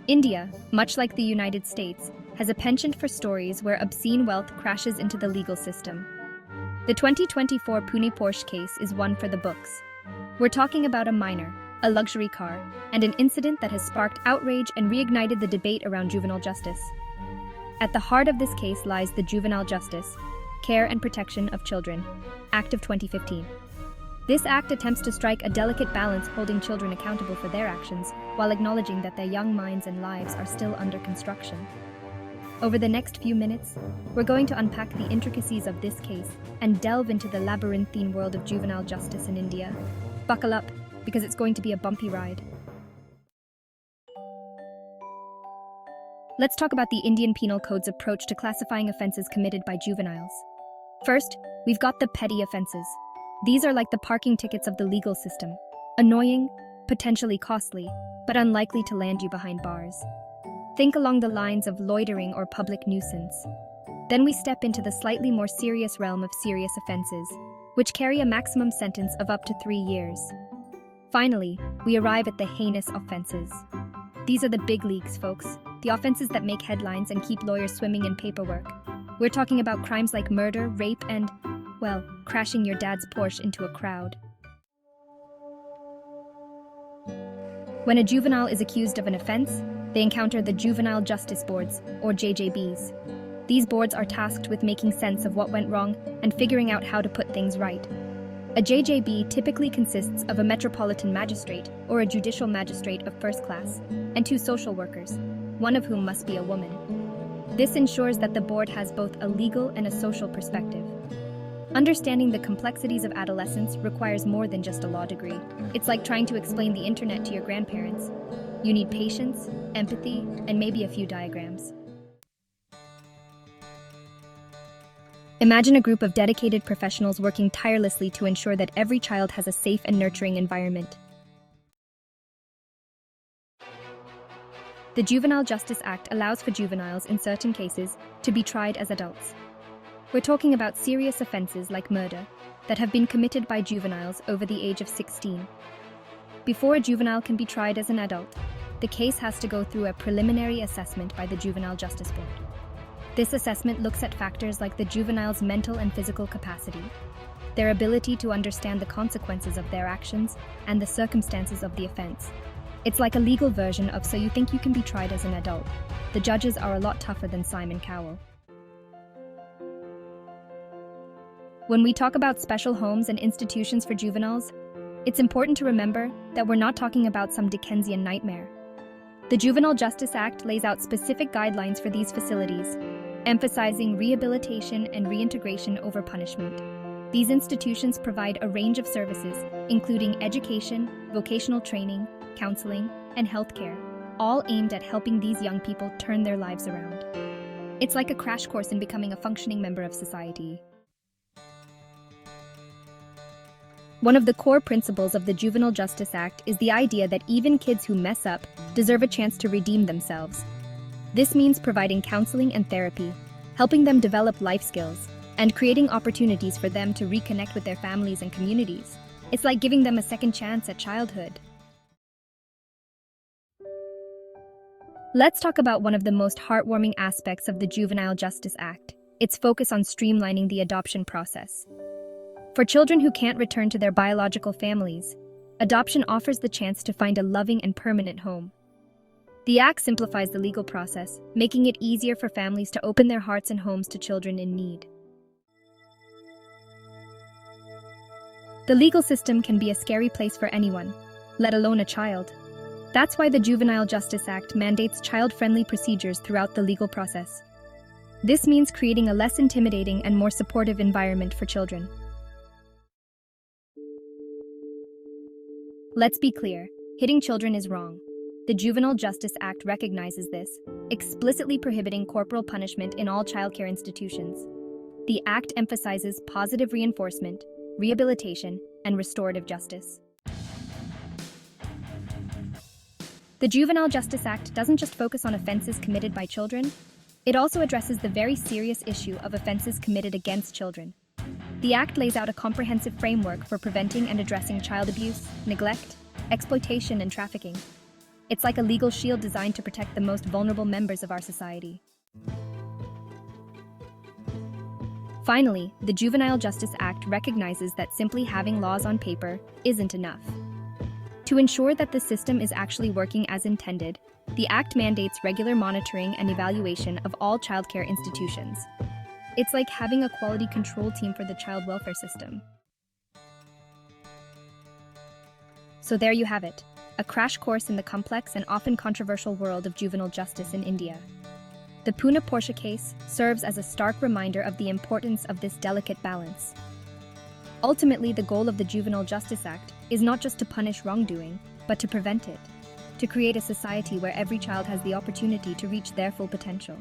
India, much like the United States, has a penchant for stories where obscene wealth crashes into the legal system. The 2024 Pune Porsche case is one for the books. We're talking about a minor, a luxury car, and an incident that has sparked outrage and reignited the debate around juvenile justice. At the heart of this case lies the Juvenile Justice, Care and Protection of Children, Act of 2015. This act attempts to strike a delicate balance, holding children accountable for their actions while acknowledging that their young minds and lives are still under construction. Over the next few minutes, we're going to unpack the intricacies of this case and delve into the labyrinthine world of juvenile justice in India. Buckle up, because it's going to be a bumpy ride. Let's talk about the Indian Penal Code's approach to classifying offenses committed by juveniles. First, we've got the petty offenses. These are like the parking tickets of the legal system. Annoying, potentially costly, but unlikely to land you behind bars. Think along the lines of loitering or public nuisance. Then we step into the slightly more serious realm of serious offenses, which carry a maximum sentence of up to 3 years. Finally, we arrive at the heinous offenses. These are the big leagues, folks. The offenses that make headlines and keep lawyers swimming in paperwork. We're talking about crimes like murder, rape, and, well, crashing your dad's Porsche into a crowd. When a juvenile is accused of an offense, they encounter the Juvenile Justice Boards, or JJBs. These boards are tasked with making sense of what went wrong and figuring out how to put things right. A JJB typically consists of a metropolitan magistrate or a judicial magistrate of first class, and 2 social workers, one of whom must be a woman. This ensures that the board has both a legal and a social perspective. Understanding the complexities of adolescence requires more than just a law degree. It's like trying to explain the internet to your grandparents. You need patience, empathy, and maybe a few diagrams. Imagine a group of dedicated professionals working tirelessly to ensure that every child has a safe and nurturing environment. The Juvenile Justice Act allows for juveniles in certain cases to be tried as adults. We're talking about serious offenses like murder that have been committed by juveniles over the age of 16. Before a juvenile can be tried as an adult, the case has to go through a preliminary assessment by the Juvenile Justice Board. This assessment looks at factors like the juvenile's mental and physical capacity, their ability to understand the consequences of their actions, and the circumstances of the offense. It's like a legal version of So You Think You Can Be Tried as an Adult. The judges are a lot tougher than Simon Cowell. When we talk about special homes and institutions for juveniles, it's important to remember that we're not talking about some Dickensian nightmare. The Juvenile Justice Act lays out specific guidelines for these facilities, emphasizing rehabilitation and reintegration over punishment. These institutions provide a range of services, including education, vocational training, counseling, and healthcare, all aimed at helping these young people turn their lives around. It's like a crash course in becoming a functioning member of society. One of the core principles of the Juvenile Justice Act is the idea that even kids who mess up deserve a chance to redeem themselves. This means providing counseling and therapy, helping them develop life skills, and creating opportunities for them to reconnect with their families and communities. It's like giving them a second chance at childhood. Let's talk about one of the most heartwarming aspects of the Juvenile Justice Act, its focus on streamlining the adoption process. For children who can't return to their biological families, adoption offers the chance to find a loving and permanent home. The Act simplifies the legal process, making it easier for families to open their hearts and homes to children in need. The legal system can be a scary place for anyone, let alone a child. That's why the Juvenile Justice Act mandates child-friendly procedures throughout the legal process. This means creating a less intimidating and more supportive environment for children. Let's be clear, hitting children is wrong. The Juvenile Justice Act recognizes this, explicitly prohibiting corporal punishment in all childcare institutions. The Act emphasizes positive reinforcement, rehabilitation, and restorative justice. The Juvenile Justice Act doesn't just focus on offenses committed by children, it also addresses the very serious issue of offenses committed against children. The Act lays out a comprehensive framework for preventing and addressing child abuse, neglect, exploitation, and trafficking. It's like a legal shield designed to protect the most vulnerable members of our society. Finally, the Juvenile Justice Act recognizes that simply having laws on paper isn't enough. To ensure that the system is actually working as intended, the Act mandates regular monitoring and evaluation of all childcare institutions. It's like having a quality control team for the child welfare system. So there you have it, a crash course in the complex and often controversial world of juvenile justice in India. The Pune Porsche case serves as a stark reminder of the importance of this delicate balance. Ultimately, the goal of the Juvenile Justice Act is not just to punish wrongdoing, but to prevent it, to create a society where every child has the opportunity to reach their full potential.